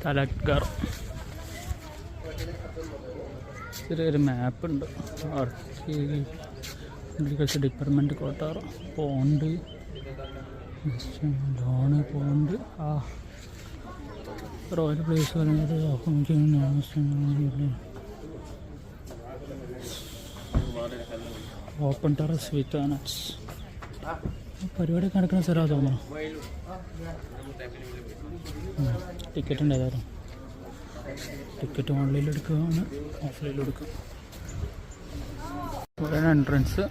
തലക്കർ ചെറിയൊരു മാപ്പുണ്ട്. Agriculture department കോട്ടാർ pond lawn pond royal place പറയുന്നത് ഓപ്പൺ ടെറസ് വിത്ത് നട്ട്സ് പരിപാടിയൊക്കെ നടക്കുന്ന സ്ഥലമാണ് തോന്നുന്നു. ടിക്കറ്റ് ഉണ്ട്. ഏതായാലും ടിക്കറ്റ് ഓൺലൈനിൽ എടുക്കുകയാണ്, ഓഫ്ലൈനിൽ എടുക്കുക. ഇവിടെ എൻട്രൻസ്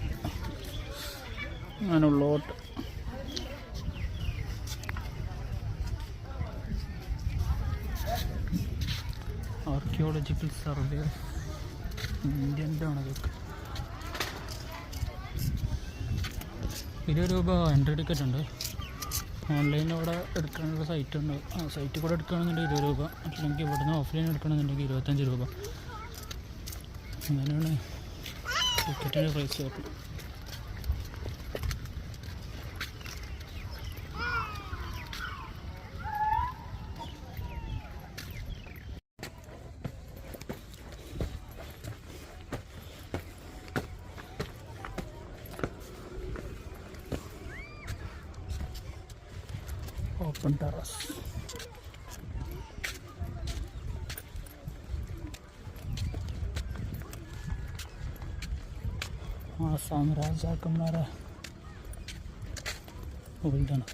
അങ്ങനെ ഉള്ളോട്ട്. ആർക്കിയോളജിക്കൽ സർവേ ഇന്ത്യൻ്റെ ആണത്. 20 രൂപ എൻട്രി ടിക്കറ്റ് ഉണ്ട്. ഓൺലൈനിൽ അവിടെ എടുക്കാനുള്ള സൈറ്റ് ഉണ്ട്. ആ സൈറ്റിൽ കൂടെ എടുക്കുകയാണെന്നുണ്ടെങ്കിൽ 20 രൂപ, അല്ലെങ്കിൽ ഇവിടുന്ന് ഓഫ്ലൈൻ എടുക്കണമെന്നുണ്ടെങ്കിൽ 25 രൂപ. അങ്ങനെയാണ് ടിക്കറ്റിൻ്റെ പ്രൈസ് വരുന്നത്. Open terrace. ആസാം രാജാക്കന്മാരെ ഇതാണ്.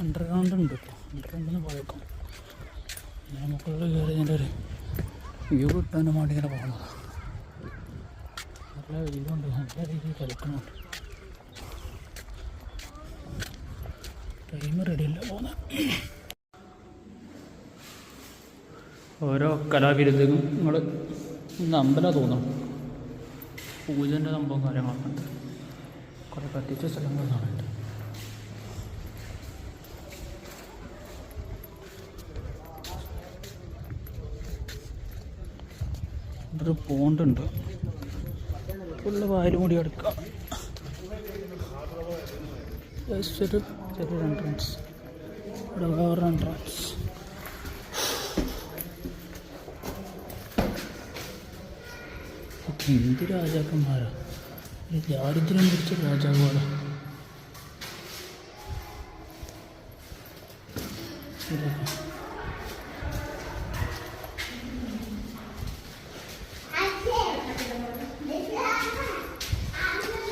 അണ്ടർഗ്രൗണ്ട് ഉണ്ട്. അണ്ടർഗ്രൗണ്ടിൽ പോയേക്കും. നമുക്കുള്ള കയറി ഇതിൻ്റെ ഒരു വ്യൂ കിട്ടാനും വേണ്ടി ഇങ്ങനെ പോകുന്നത്. നല്ല വെയിലുണ്ട്, നല്ല രീതിയിൽ കളിക്കുന്നുണ്ട്. ടൈം റെഡിയല്ല പോകുന്നത്. ഓരോ കലാവിരുദ്ധങ്ങൾ ഇന്ന് അമ്പലം തോന്നണം. പൂജൻ്റെ സംഭവം കാര്യങ്ങളൊക്കെ ഉണ്ട്. കുറേ കത്തിച്ച സ്ഥലങ്ങൾ കാണുന്നുണ്ട്. ഒരു പോണ്ടുണ്ട്. ഫുള്ള് വായിലും കൂടി എടുക്കാം. ചെറിയൊരു എൻട്രൻസ്. ഇവിടെ വേറെ എൻട്രൻസ്. എന്ത് രാജാക്കന്മാരാ! ദാരിദ്ര്യം പിടിച്ച രാജാവാണ്.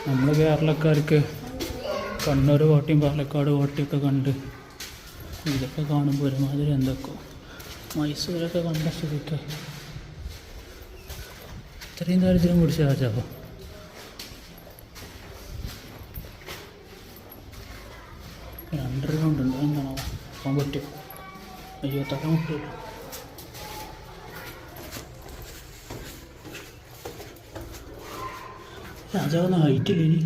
നമ്മൾ കേരളക്കാർക്ക് കണ്ണൂർ കോട്ടയും പാലക്കാട് കോട്ടയൊക്കെ കണ്ട് ഇതൊക്കെ കാണുമ്പോൾ ഒരുമാതിരി എന്തൊക്കെ മൈസൂരൊക്കെ കണ്ട സ്ഥിതിക്ക് ഇത്രയും ദാരിദ്ര്യം പിടിച്ച രാജാവോ? അണ്ടർഗ്രൗണ്ട് ഉണ്ട്. എന്താണോ പോകാൻ പറ്റും? അയ്യോ, തല മുട്ടില്ല. രാജാവെന്ന ഹൈറ്റില്ല, ഇനി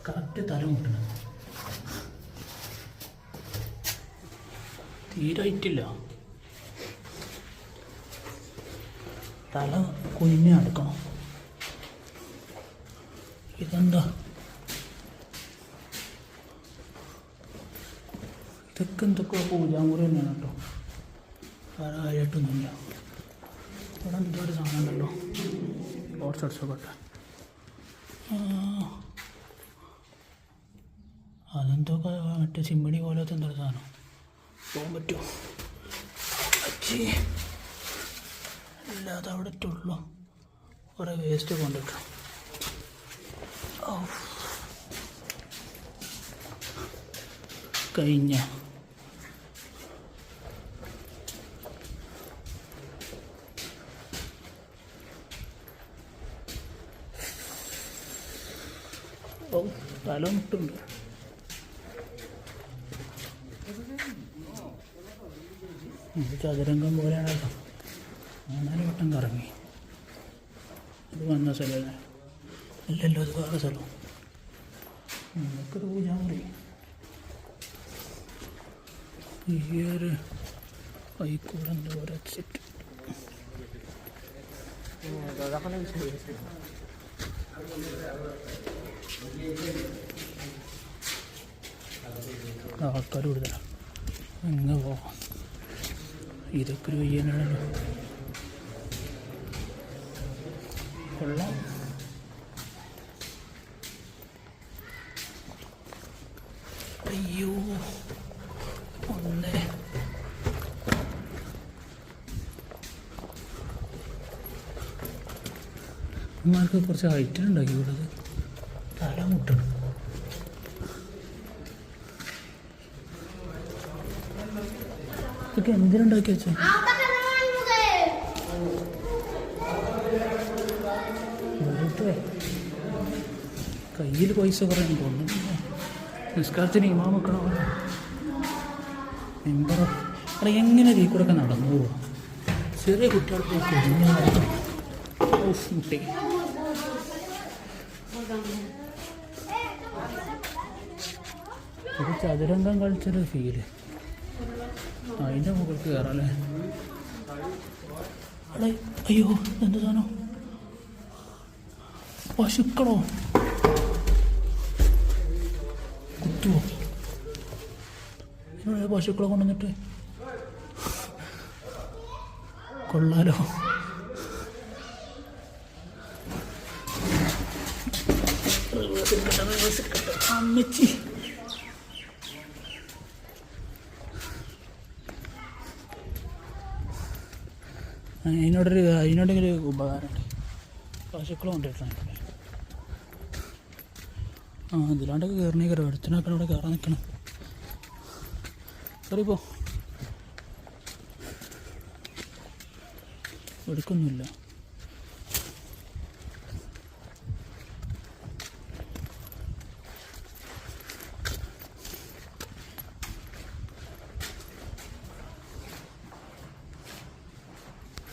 കറക്റ്റ് തല മുട്ടണം. തീരെ ഹൈറ്റില്ല, തല കുഞ്ഞ് നടക്കണം. ഇതെന്താ? ഇതൊക്കെ എന്തൊക്കെ പൂജാമുറി തന്നെയാണ് കേട്ടോ. വേറെ കാര്യമായിട്ടൊന്നുമില്ല. ഇവിടെ എന്തോ ഒരു സാധനം ഉണ്ടല്ലോ. ടോർച്ച് അടിച്ചോട്ടെ. അതെന്തോ മറ്റേ ചിമ്മിണി പോലത്തെ എന്തൊരു സാധനം. പോകാൻ പറ്റുമോ? ഇല്ലാതെ അവിടെ ഇട്ടുള്ളൂ. കുറേ വേസ്റ്റ് കൊണ്ടിട്ടു. കഴിഞ്ഞ തല മുട്ടുണ്ട്. ചതുരംഗം പോലെയാണ് കേട്ടോ. 4 വട്ടം കറങ്ങി. ഇത് വന്ന സ്ഥലമല്ലേ? അല്ലല്ലോ, ഇത് വേറെ സ്ഥലം. നമുക്കൊരു പൂജാമുറി. ഈ ഒരു കൈക്കൂടൻ്റെ ഒരു എക്സിറ്റ്. ആൾക്കാർ കൂടുതലാണ്. അങ്ങ് പോവാം. ഇതൊക്കെ ഒരു വയ്യാനാണല്ലോ. കൊള്ളാം. അയ്യോ ഒന്ന് അമ്മമാർക്ക് കുറച്ച് ഹൈറ്റിലുണ്ടാക്കി വിടുന്നത് തല മുട്ടണം. ഇതൊക്കെ എന്തിനുണ്ടാക്കി വെച്ചാൽ വെറുതെ കയ്യിൽ പൈസ കുറേ തോന്നുന്നു. നിസ്കാരത്തിന് ഇമാം വെക്കണോ മെമ്പറോ അവിടെ എങ്ങനെ ഈ കൂടെ ഒക്കെ നടന്നു പോവാ. ചെറിയ കുട്ടികൾക്ക് മുട്ടി ഒരു ചതുരംഗം കളിച്ചൊരു ഫീല്. അതിൻ്റെ മുകളിൽ കയറല്ലേ. അവിടെ അയ്യോ എന്ത് സാധനം പശുക്കളോ കുത്തുവോ. പശുക്കളെ കൊണ്ടുവന്നിട്ട് കൊള്ളാലോ. അമ്മച്ചി അതിനോടൊരു ഉപകാരമുണ്ട്. പശുക്കളെ കൊണ്ടിട്ടാണ് ഇതിലാണ്ടൊക്കെ കയറണേ അടുത്തിനൊക്കെ അവിടെ കയറാൻ നിൽക്കണം. കയറിപ്പോ എടുക്കൊന്നുമില്ല.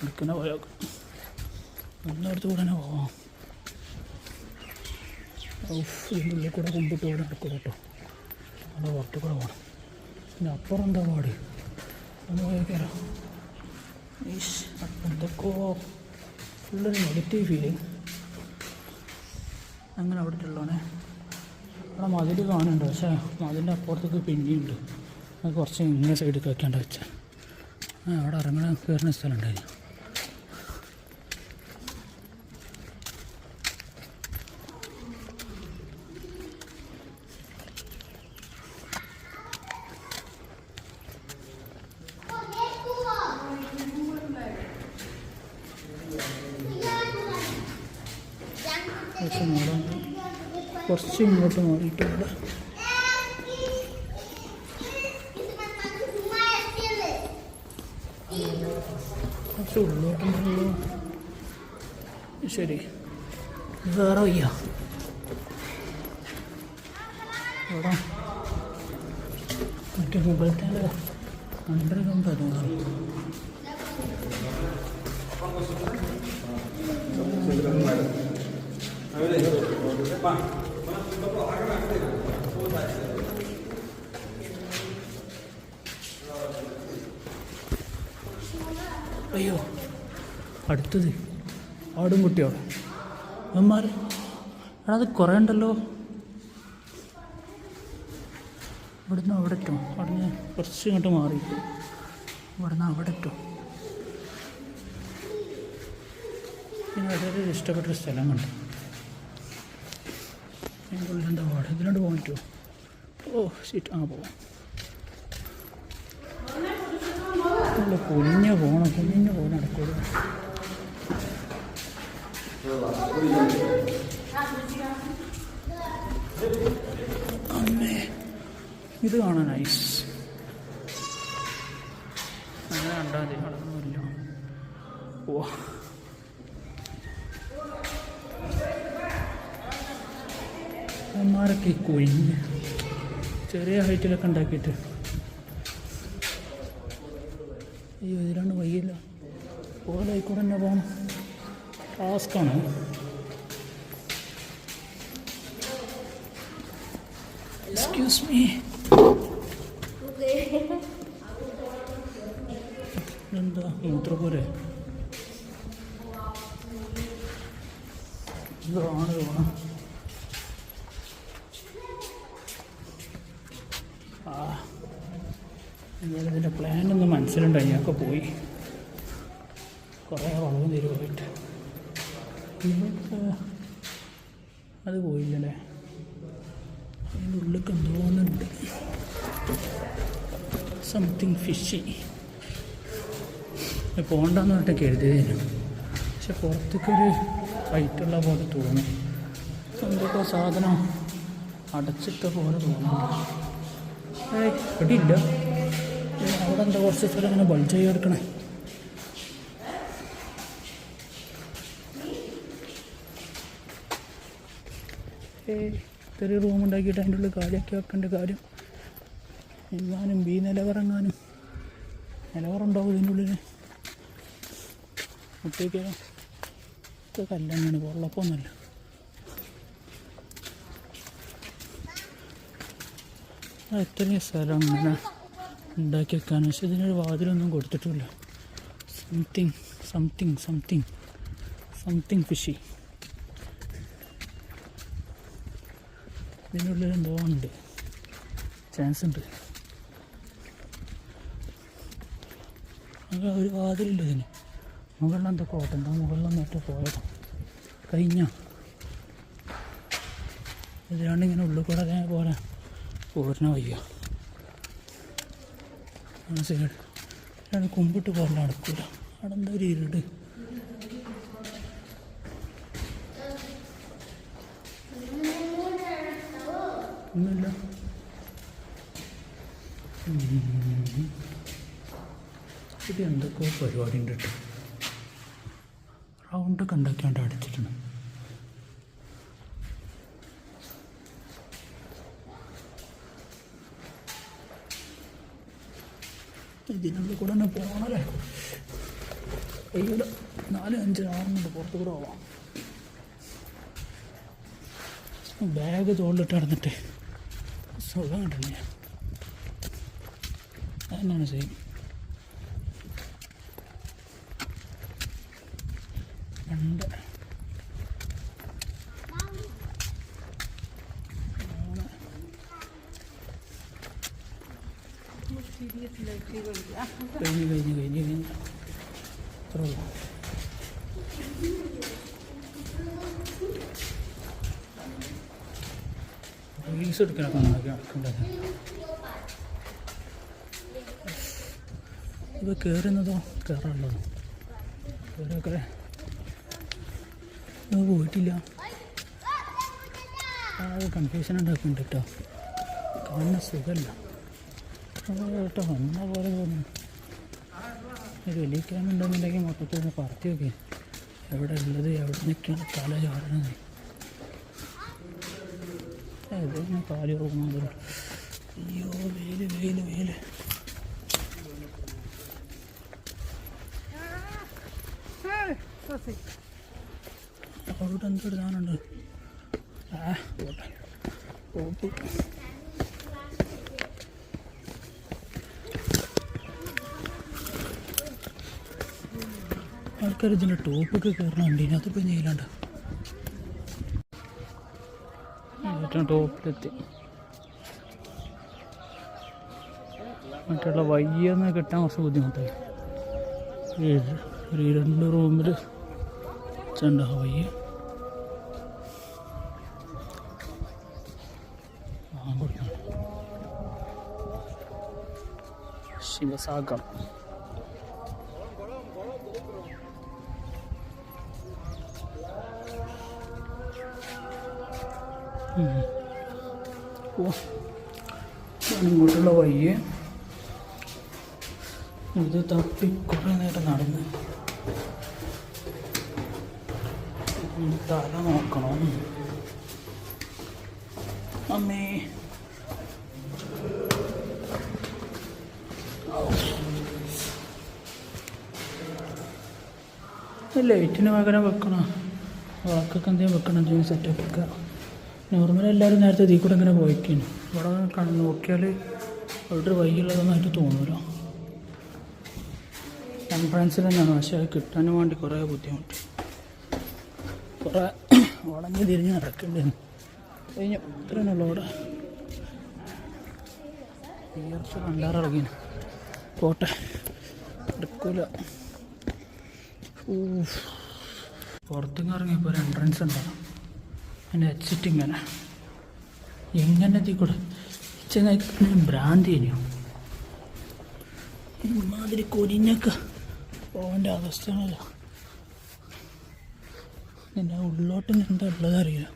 എടുക്കുന്ന പോയാൽ ഒന്നടുത്ത് കൂടെ തന്നെ പോവാം. ഇതിൻ്റെ ഉള്ളിൽ കൂടെ കുമ്പിട്ട് കൂടെ നടക്കൂല കേട്ടോ. നല്ല പുറത്ത് കൂടെ പോകണം. പിന്നെ അപ്പുറം എന്താ പാട് ഒന്ന് പോയേക്കാലോ. എന്തൊക്കെയോ ഫുള്ളൊരു നെഗറ്റീവ് ഫീലിങ്. അങ്ങനെ അവിടെ ഉള്ളതാണേ. അവിടെ മതിൽ കാണുന്നുണ്ട്, പക്ഷേ മതിലിൻ്റെ അപ്പുറത്തേക്ക് പിന്നെയുണ്ട്. അത് കുറച്ച് ഇങ്ങനെ സൈഡിൽ വെക്കേണ്ട വെച്ചാൽ അവിടെ ഇറങ്ങണ കയറുന്ന സ്ഥലം ഉണ്ടായിരുന്നു. കുറച്ച് ഇങ്ങോട്ട് മാറിയിട്ടുണ്ട്. കുറച്ച് ഉള്ളോട്ടുണ്ടല്ലോ. ശരി വേറെ വയ്യ അവിടെ മറ്റേ മുകളിലത്തെ അണ്ടർഗ്രൗണ്ട് തോന്നുന്നു. അയ്യോ അടുത്തത് ആടും കുട്ടിയോടെ അമ്മമാർ അത് കുറേ ഉണ്ടല്ലോ. ഇവിടുന്ന് അവിടെ ഇട്ടോ. അവിടെ കുറച്ച് ഇങ്ങോട്ട് മാറിയിട്ട് ഇവിടുന്ന് അവിടെ ഇട്ടോ. പിന്നെ വളരെ ഇഷ്ടപ്പെട്ടൊരു സ്ഥലം കണ്ടു. അതിൻ്റെ ഉള്ളിൽ എന്താ പാട്. ഇതിനോട് പോകാൻ പറ്റുമോ? ഓ ശരി പോവാം. അല്ല കുഞ്ഞ് പോകണം നടക്കുള്ളൂ. അമ്മേ ഇത് കാണാൻ നൈസ്. അങ്ങനെ കണ്ടാൽ മതി. നടക്കുന്നില്ല. ഓ അമ്മമാരൊക്കെ കുഞ്ഞ് ചെറിയ ഹൈറ്റിലൊക്കെ ഉണ്ടാക്കിയിട്ട് അയ്യോ ഇതിലാണ്ട് വയ്യില്ല. ഓലായിക്കൂടെ തന്നെ പോകണം. ടാസ്ക്കാണ്. Excuse me. എന്താ മൂത്രപോലെ ഇതാണ് വേണം. എന്തായാലും ഇതിൻ്റെ പ്ലാനൊന്നും മനസ്സിലുണ്ടായി, ഞങ്ങൾക്ക് പോയി കുറേ വളവും തരുമായിട്ട്. അത് പോയില്ലല്ലേ, അതിൻ്റെ ഉള്ളിൽ എന്തോന്നുണ്ട്, സംതിങ് ഫിഷി. പോകണ്ടെന്ന് പറഞ്ഞിട്ട് കരുതിയതിനും, പക്ഷെ പുറത്തേക്കൊരു ഫൈറ്റുള്ള പോലെ തോന്നി. എന്തൊക്കെ സാധനം അടച്ചിട്ട പോലെ തോന്നുന്നുണ്ട്. ഇവിടെയില്ല, അവിടെ എന്താ കുറച്ച് സ്ഥലം ഇങ്ങനെ ബൾജായി എടുക്കണേ. ചെറിയ റൂം ഉണ്ടാക്കിയിട്ട് അതിൻ്റെ ഉള്ളിൽ കാര്യമാക്കി വെക്കേണ്ട കാര്യം. എങ്ങാനും നിലവറങ്ങാനും നിലവറുണ്ടാവും ഇതിൻ്റെ ഉള്ളിൽ. കുട്ടിയൊക്കെ കല്ലങ്ങാണ്, പൊള്ളപ്പൊന്നുമല്ല. ഇത്രയും സ്ഥലം അങ്ങനെ ഉണ്ടാക്കി വെക്കാൻ, പക്ഷെ ഇതിനൊരു വാതിലൊന്നും കൊടുത്തിട്ടില്ല. Something fishy. ഇതിനുള്ളിൽ എന്തോ ഉണ്ട്, ചാൻസ് ഉണ്ട്. അങ്ങനെ ഒരു വാതിലില്ല ഇതിന്. മുകളിൽ എന്തൊക്കെ ഓട്ടം, മുകളിലൊന്നിട്ട് പോയത് കഴിഞ്ഞ ഇതിലാണ്ട് ഇങ്ങനെ ഉള്ളിൽ കൂടെ അതേപോലെ പോരണ വയ്യ. സൈഡ് അതാണ് കുമ്പിട്ട് പോലെ നടക്കില്ല. അവിടെ എന്താ ഒരു ഇരുട്. ഒന്നുമില്ല. ഇത് എന്തൊക്കെയോ പരിപാടി ഉണ്ട് കേട്ടോ. റൗണ്ടൊക്കെ ഉണ്ടാക്കിയാണ്ട് അടിച്ചിട്ടുണ്ട്. ഇതിനുള്ളിൽ കൂടെ തന്നെ പോകണല്ലേ. ഇവിടെ 4, 5, 6 പുറത്ത് കൂടെ പോവാം. ബാഗ് തോളിലിട്ട് നടന്നിട്ട് സുഖം കണ്ടില്ല. അതന്നെയാണ് സെയിം. രണ്ട് കഴിഞ്ഞ് അത്ര ഉള്ളു. റീൽസ് എടുക്കാനൊക്കെ നടക്കേണ്ടത്. ഇത് കയറുന്നതോ കയറാനുള്ളതോ ഇവരൊക്കെ പോയിട്ടില്ല. അത് കൺഫ്യൂഷൻ ഉണ്ടാക്കുന്നുണ്ട് കേട്ടോ. കാണുന്ന സുഖമല്ല കേട്ടോ. വന്ന പോലെ തോന്നുന്നു. ഒരു വലിയ ക്യാമറ ഉണ്ടെന്നുണ്ടെങ്കിൽ മൊത്തത്തിൽ ഒന്ന് പറത്തി നോക്കി എവിടെ ഉള്ളത്, എവിടെ നിൽക്കുകയാണ് തല ചാടണത്. ഇതെങ്ങനെ കാലി ഉറങ്ങുന്നത്. അയ്യോ വെയില് വെയില് വെയില്. അവിടെ എന്തൊരു സാധനമുണ്ട്. പോട്ടെ ഓപ്പ്. ആൾക്കാർ ഇതിൻ്റെ ടോപ്പൊക്കെ കയറണുണ്ട്. ഇതിനകത്ത് ചെയ്യലാണ്ട. ഏറ്റവും ടോപ്പിലെത്തി. മറ്റുള്ള വയ്യെന്ന് കിട്ടാൻ കുറച്ച് ബുദ്ധിമുട്ടായി. 2 റൂമിൽ ചെണ്ട വയ്യ. ശിവസാഗർ. ഇങ്ങോട്ടുള്ള വയ്യ. ഇത് തപ്പി കുറേ നേരം നടന്ന് തല നോക്കണം. അമ്മേ ലൈറ്റിന് പകരം വെക്കണം. വാക്കൊക്കെ എന്തെങ്കിലും വെക്കണം. എന്തെങ്കിലും സെറ്റപ്പ് വെക്കുക. നോർമലി എല്ലാവരും നേരത്തെ ഇതിൽ കൂടെ ഇങ്ങനെ പോയിക്കാണ്. ഇവിടെ നോക്കിയാൽ അവിടെ ഒരു വൈകുള്ളതൊന്നായിട്ട് തോന്നില്ല. എൻട്രൻസിൽ തന്നെയാണ്, പക്ഷേ അത് കിട്ടാൻ വേണ്ടി കുറേ ബുദ്ധിമുട്ട്. കുറേ വളഞ്ഞ് തിരിഞ്ഞ് നടക്കേണ്ടി വന്നു. കഴിഞ്ഞു. ഇത്രയാണുള്ളൂ ഇവിടെ. വിയർച്ച് കണ്ടാറിറങ്ങി പോട്ടെ, എടുക്കൂല. പുറത്തുനിന്ന് ഇറങ്ങിയപ്പോൾ ഒരു എൻട്രൻസ് ഉണ്ടാകും, അതിൻ്റെ എക്സിറ്റ് ഇങ്ങനെ എങ്ങനെ എത്തിക്കൂടെ. ചെങ്ങായി ഭ്രാന്തി കഴിഞ്ഞു, ഇമാതിരി കൊരിഞ്ഞൊക്കെ പോകേണ്ട അവസ്ഥയാണല്ലോ. ഇതിൻ്റെ ഉള്ളോട്ട് എന്താ ഉള്ളത് അറിയില്ല,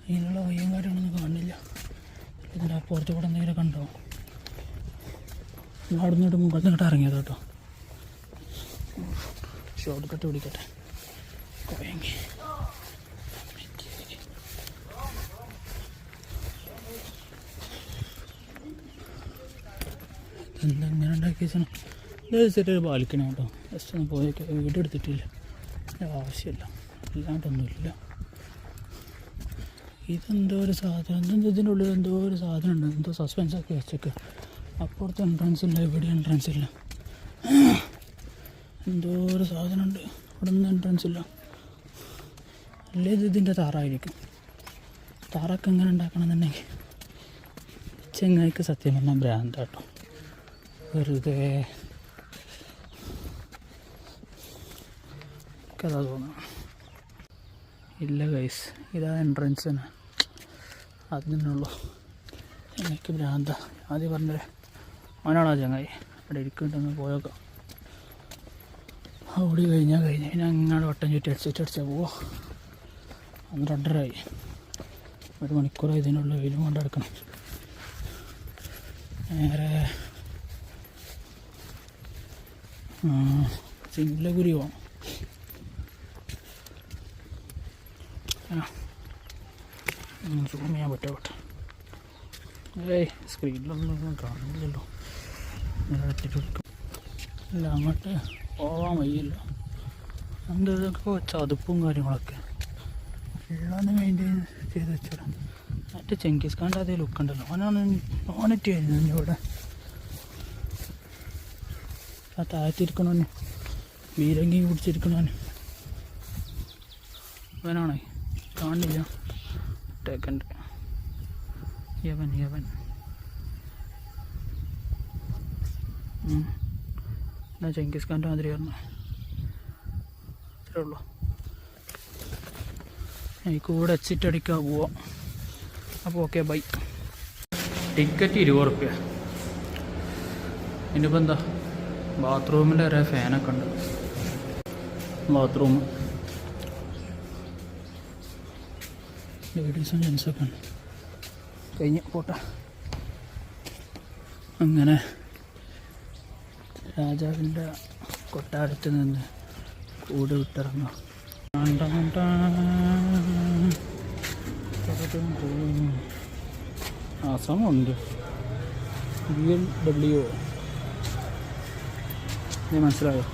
അതിനുള്ള വയ്യം കാര്യങ്ങളൊന്നും കാണില്ല. ഇതിൻ്റെ അപ്പുറത്ത് കൂടെ എന്തെങ്കിലും കണ്ടാവും. അവിടെ നിന്നിട്ട് മുകളിൽ നിന്നിട്ട് ഇറങ്ങിയത് കേട്ടോ. ഷോർട്ട് കട്ട് പിടിക്കട്ടെ. കോയങ്ങി എന്തെങ്ങനെ ഉണ്ടാക്കി വെച്ചാൽ ഇത് ചെറിയൊരു ബാൽക്കണി കേട്ടോ. ജസ്റ്റ് ഒന്ന് പോയൊക്കെ വീഡിയോ എടുത്തിട്ടില്ല, ആവശ്യമില്ല, അല്ലാണ്ടൊന്നുമില്ല. ഇതെന്തോ ഒരു സാധനം, എന്തെന്തോ ഇതിൻ്റെ ഉള്ളിൽ എന്തോ ഒരു സാധനം ഉണ്ട്, എന്തോ സസ്പെൻസൊക്കെ വെച്ചൊക്കെ. അപ്പുറത്ത് എൻട്രൻസ് ഇല്ല, ഇവിടെ എൻട്രൻസ് ഇല്ല, എന്തോ ഒരു സാധനമുണ്ട്. ഇവിടെ ഒന്നും എൻട്രൻസ് ഇല്ല. അല്ലേ ഇത് ഇതിൻ്റെ താറായിരിക്കും. താറൊക്കെ എങ്ങനെ ഉണ്ടാക്കണമെന്നുണ്ടെങ്കിൽ ചെങ്ങായിക്ക് സത്യം പറഞ്ഞാൽ ഭ്രാന്താട്ടോ. വെറുതെ കഥ തോന്നണം. ഇല്ല ഗൈസ്, ഇതാ എൻട്രൻസ് തന്നെ, അതിനുള്ളൂ. എനിക്ക് ഭ്രാന്ത. ആദ്യം പറഞ്ഞേ അവനാണോ ചങ്ങായി അവിടെ ഇരിക്കുന്നുണ്ടെന്ന് പോയേക്കാം. ഓടി കഴിഞ്ഞാൽ പിന്നെ അങ്ങനെ വട്ടം ചുറ്റി അടിച്ചാൽ പോവാം. 12:30 1 മണിക്കൂറായി ഇതിനുള്ള വെയിലും കൊണ്ടെടുക്കണം. നേരെ സിംലഗുരി പോകാം. സൂം ചെയ്യാൻ പറ്റോട്ടെ. സ്ക്രീനിലൊന്നും കാണുന്നില്ലല്ലോ. അല്ല അങ്ങോട്ട് പോവാൻ വയ്യല്ല. എന്തൊക്കെ ചതുപ്പും കാര്യങ്ങളൊക്കെ ഉള്ളതെന്ന് മെയിൻറ്റെയിൻ ചെയ്ത് വെച്ചിടാം. മറ്റേ ചെങ്കിസ് ഖാൻ്റെ അതേ ലുക്ക് ഉണ്ടല്ലോ, ഓനറ്റ് ആയിരുന്നു ഇവിടെ. ആ താഴത്തിരിക്കണോന് വീരങ്കി പിടിച്ചിരിക്കണോന് അവനാണേ, കാണില്ല. ടേക്കൻ്റെ യവൻ എന്നാ ചെങ്കിസ് ഖാൻ്റെ മാതിരി പറഞ്ഞു. അത്രേ ഉള്ളൂ. എനിക്ക് കൂടെ എക്സിറ്റ് അടിക്കാൻ പോവാം. അപ്പോൾ ഓക്കെ, ബൈ. ടിക്കറ്റ് 20 റുപ്യ. ഇനിയിപ്പോൾ എന്താ, ബാത്റൂമിൻ്റെ വരെ ഫാനൊക്കെ ഉണ്ട്. ബാത്റൂം ലേഡീസും ജെൻസൊക്കെ ഉണ്ട്. കഴിഞ്ഞ് പോട്ടെ. അങ്ങനെ രാജാവിൻ്റെ കൊട്ടാരത്തിൽ നിന്ന് കൂട് വിട്ടിറങ്ങാം. ആസാമുണ്ട്, BMW. ഇത് മനസ്സിലായോ?